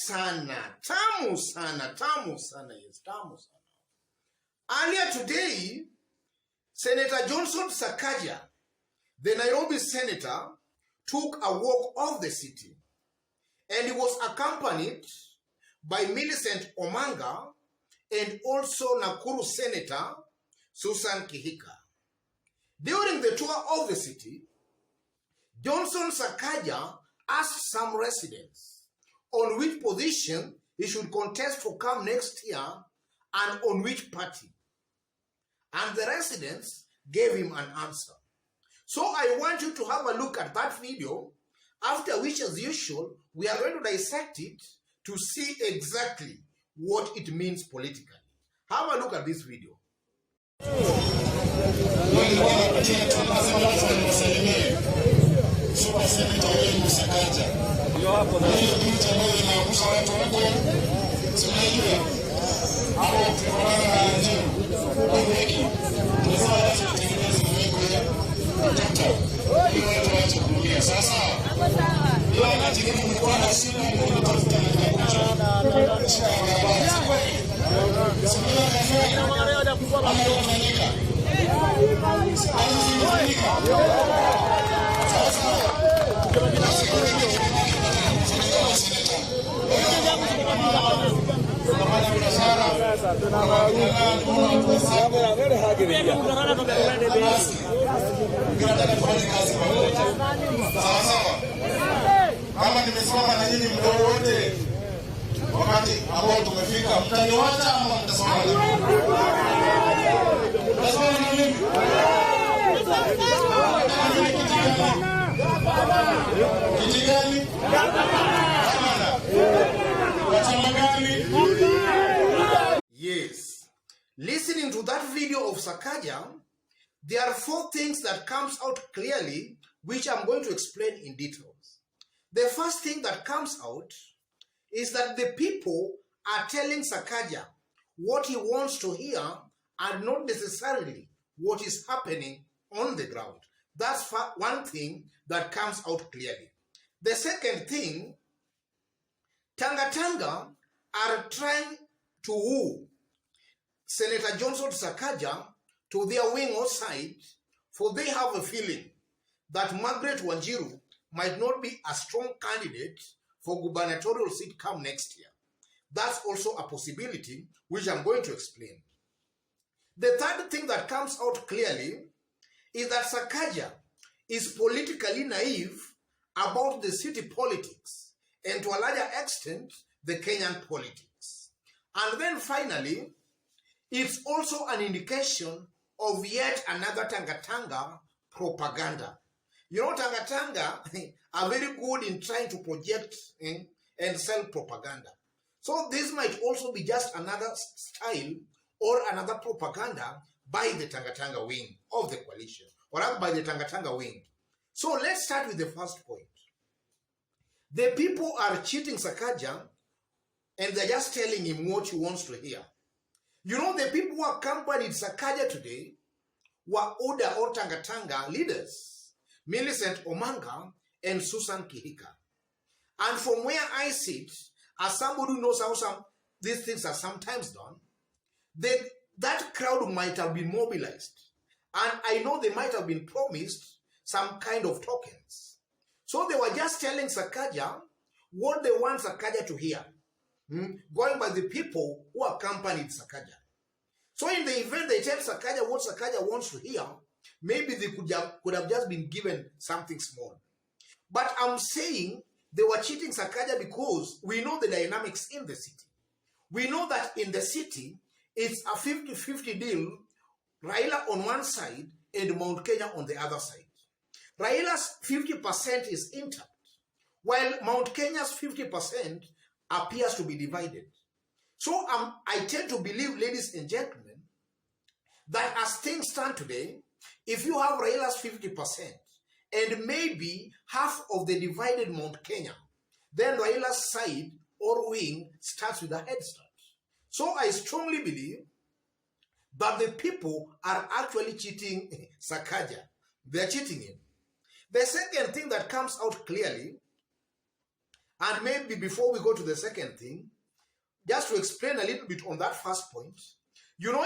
sana, tamu sana, yes, tamu sana. Earlier today, Senator Johnson Sakaja, the Nairobi senator, took a walk of the city, and he was accompanied by Millicent Omanga and also Nakuru Senator Susan Kihika. During the tour of the city, Johnson Sakaja asked some residents on which position he should contest for come next year and on which party. And the residents gave him an answer. So I want you to have a look at that video, after which, as usual, we are going to dissect it to see exactly what it means politically. Have a look at this video. Kama nimesoma na nyinyi mdogo wote, wakati ambao tumefika, mtaniwacha ama mtasoma na mimi? Mtasoma na mimi? Kiti gani? Yes. Listening to that video of Sakaja, there are 4 things that comes out clearly, which I'm going to explain in details. The first thing that comes out is that the people are telling Sakaja what he wants to hear and not necessarily what is happening on the ground. That's one thing that comes out clearly. The second thing, Tangatanga are trying to woo Senator Johnson Sakaja to their wing or side, for they have a feeling that Margaret Wanjiru might not be a strong candidate for gubernatorial seat come next year. That's also a possibility, which I'm going to explain. The third thing that comes out clearly is that Sakaja is politically naive about the city politics and to a larger extent, the Kenyan politics. And then finally, it's also an indication of yet another Tangatanga propaganda. You know, Tangatanga are very good in trying to project and sell propaganda. So this might also be just another style or another propaganda by the Tangatanga wing of the coalition, or by the Tangatanga wing. So let's start with the first point. The people are cheating Sakaja, and they're just telling him what he wants to hear. You know, the people who accompanied Sakaja today were Oda or Tangatanga leaders, Millicent Omanga and Susan Kihika. And from where I sit, as somebody who knows how these things are sometimes done, that crowd might have been mobilized. And I know they might have been promised some kind of tokens. So they were just telling Sakaja what they want Sakaja to hear, going by the people who accompanied Sakaja. So in the event they tell Sakaja what Sakaja wants to hear, maybe they could have just been given something small. But I'm saying they were cheating Sakaja because we know the dynamics in the city. We know that in the city, it's a 50-50 deal, Raila on one side and Mount Kenya on the other side. Raila's 50% is intact, while Mount Kenya's 50% appears to be divided. So I tend to believe, ladies and gentlemen, that as things stand today, if you have Raila's 50% and maybe half of the divided Mount Kenya, then Raila's side or wing starts with a head start. So I strongly believe that the people are actually cheating Sakaja. They're cheating him. The second thing that comes out clearly, And maybe before we go to the second thing, just to explain a little bit on that first point, you know,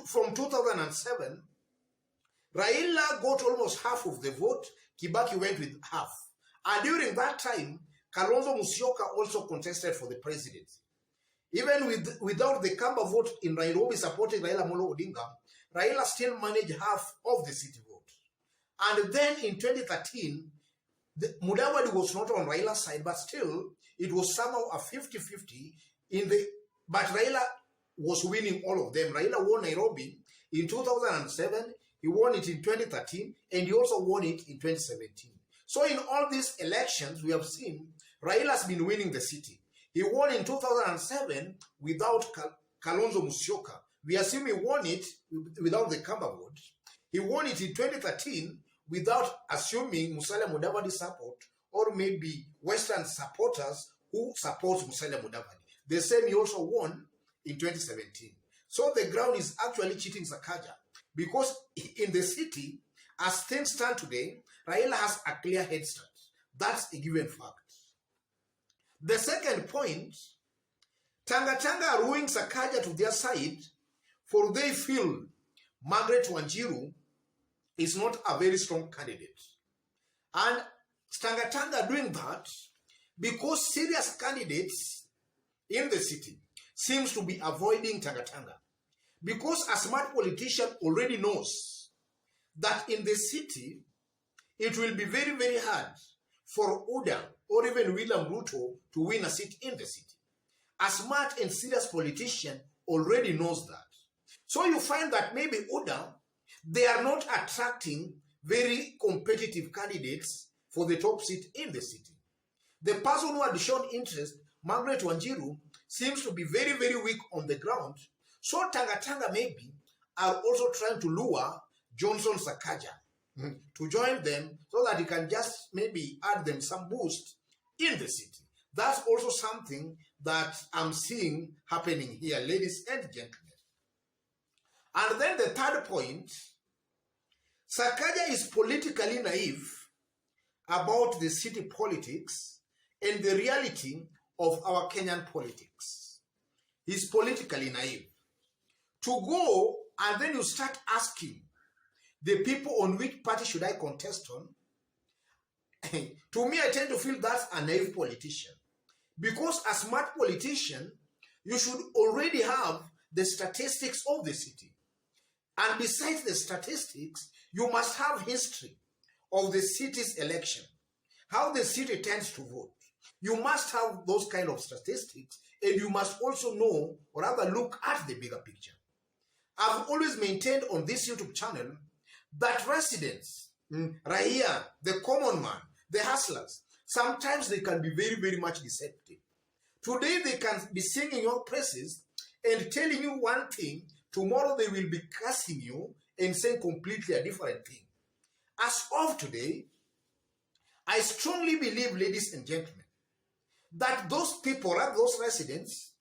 from 2007, Raila got almost half of the vote, Kibaki went with half. And during that time, Kalonzo Musyoka also contested for the presidency. Even without the Kamba vote in Nairobi supporting Raila Amolo Odinga, Raila still managed half of the city vote. And then in 2013, Mudavadi was not on Raila's side, but still, it was somehow a 50-50 but Raila was winning all of them. Raila won Nairobi in 2007, he won it in 2013, and he also won it in 2017. So in all these elections, we have seen Raila has been winning the city. He won in 2007 without Kalonzo Musyoka. We assume he won it without the Kamba vote. He won it in 2013 without assuming Musalia Mudavadi's support or maybe Western supporters who support Musalia Mudavadi. The same he also won in 2017. So the ground is actually cheating Sakaja because in the city, as things stand today, Raila has a clear head start. That's a given fact. The second point, Tangatanga are wooing Sakaja to their side for they feel Margaret Wanjiru is not a very strong candidate. And Tangatanga are doing that because serious candidates in the city seems to be avoiding Tangatanga. Because a smart politician already knows that in the city, it will be very, very hard for Uda or even William Ruto to win a seat in the city. A smart and serious politician already knows that. So you find that maybe Uda, they are not attracting very competitive candidates for the top seat in the city. The person who had shown interest, Margaret Wanjiru, seems to be very, very weak on the ground. So Tangatanga maybe are also trying to lure Johnson Sakaja to join them so that he can just maybe add them some boost in the city. That's also something that I'm seeing happening here, ladies and gentlemen. And then the third point, Sakaja is politically naive about the city politics and the reality of our Kenyan politics. He's politically naive. To go and then you start asking the people on which party should I contest on, to me I tend to feel that's a naive politician. Because a smart politician, you should already have the statistics of the city. And besides the statistics, you must have history of the city's election, how the city tends to vote. You must have those kind of statistics, and you must also know, or rather look at the bigger picture. I've always maintained on this YouTube channel that residents, Raia, the common man, the hustlers, sometimes they can be very, very much deceptive. Today they can be singing your praises and telling you one thing, tomorrow they will be cursing you and saying completely a different thing. As of today, I strongly believe, ladies and gentlemen, that those people, those residents,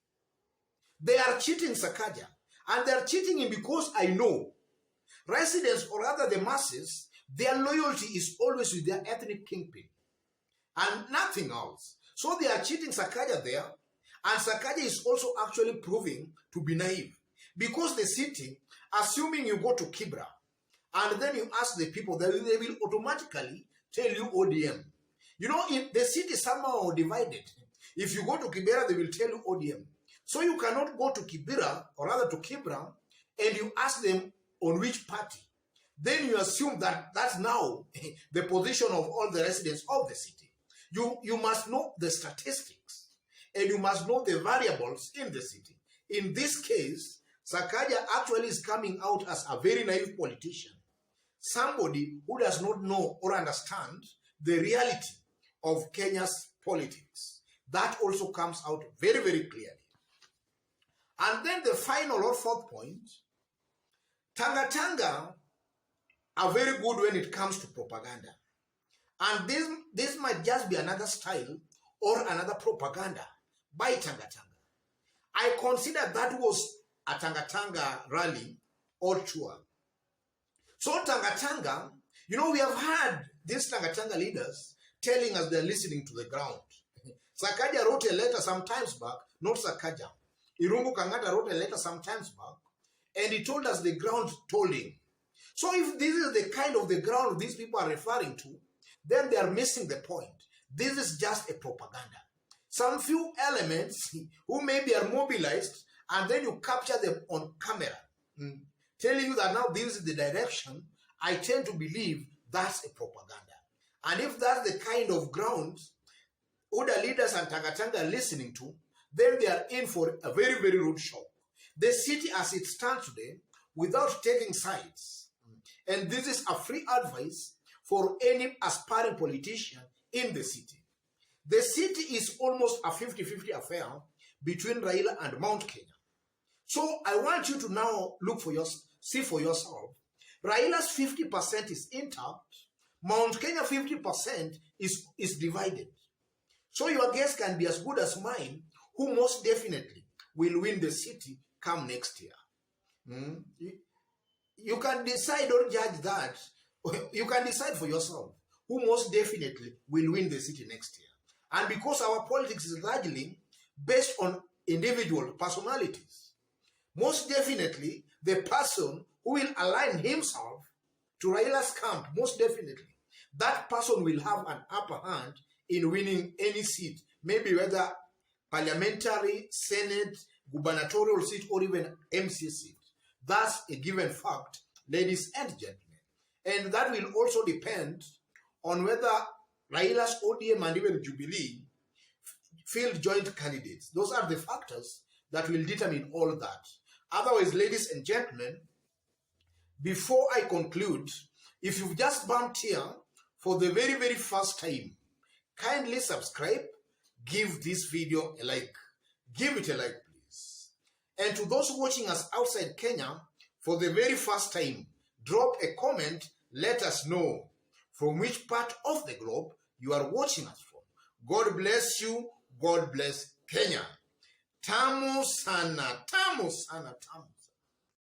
they are cheating Sakaja. And they are cheating him because I know residents, or rather the masses, their loyalty is always with their ethnic kingpin and nothing else. So they are cheating Sakaja there, and Sakaja is also actually proving to be naive. Because the city, assuming you go to Kibra, and then you ask the people, they will automatically tell you ODM. You know, if the city somehow divided, if you go to Kibera, they will tell you ODM. So you cannot go to Kibera, or rather to Kibra, and you ask them on which party. Then you assume that that's now the position of all the residents of the city. You must know the statistics, and you must know the variables in the city. In this case, Sakaja actually is coming out as a very naive politician, somebody who does not know or understand the reality of Kenya's politics. That also comes out very, very clearly. And then the final or fourth point, Tangatanga are very good when it comes to propaganda. And this might just be another style or another propaganda by Tangatanga. I consider that was a Tangatanga rally or tour. So Tangatanga, you know, we have had these Tangatanga leaders telling us they're listening to the ground. Sakaja wrote a letter some times back, not Sakaja. Irungu Kangata wrote a letter some times back, and he told us the ground told him. So if this is the kind of the ground these people are referring to, then they are missing the point. This is just a propaganda. Some few elements who maybe are mobilized, and then you capture them on camera, telling you that now this is the direction. I tend to believe that's a propaganda. And if that's the kind of grounds Oda leaders and Tangatanga are listening to, then they are in for a very, very rude shock. The city as it stands today, without taking sides, and this is a free advice for any aspiring politician in the city. The city is almost a 50-50 affair between Raila and Mount Kenya. So I want you to now see for yourself. Raila's 50% is intact. Mount Kenya 50% is divided. So your guess can be as good as mine, who most definitely will win the city come next year. You can decide or judge that. You can decide for yourself who most definitely will win the city next year. And because our politics is largely based on individual personalities, most definitely the person who will align himself to Raila's camp, most definitely, that person will have an upper hand in winning any seat, maybe whether parliamentary, senate, gubernatorial seat, or even MC seat. That's a given fact, ladies and gentlemen. And that will also depend on whether Raila's ODM and even Jubilee field joint candidates. Those are the factors that will determine all that. Otherwise, ladies and gentlemen, before I conclude, if you've just bumped here for the very, very first time, kindly subscribe, give this video a like. Give it a like, please. And to those watching us outside Kenya for the very first time, drop a comment, let us know from which part of the globe you are watching us from. God bless you. God bless Kenya. Tamu sana, tamu sana, tamu.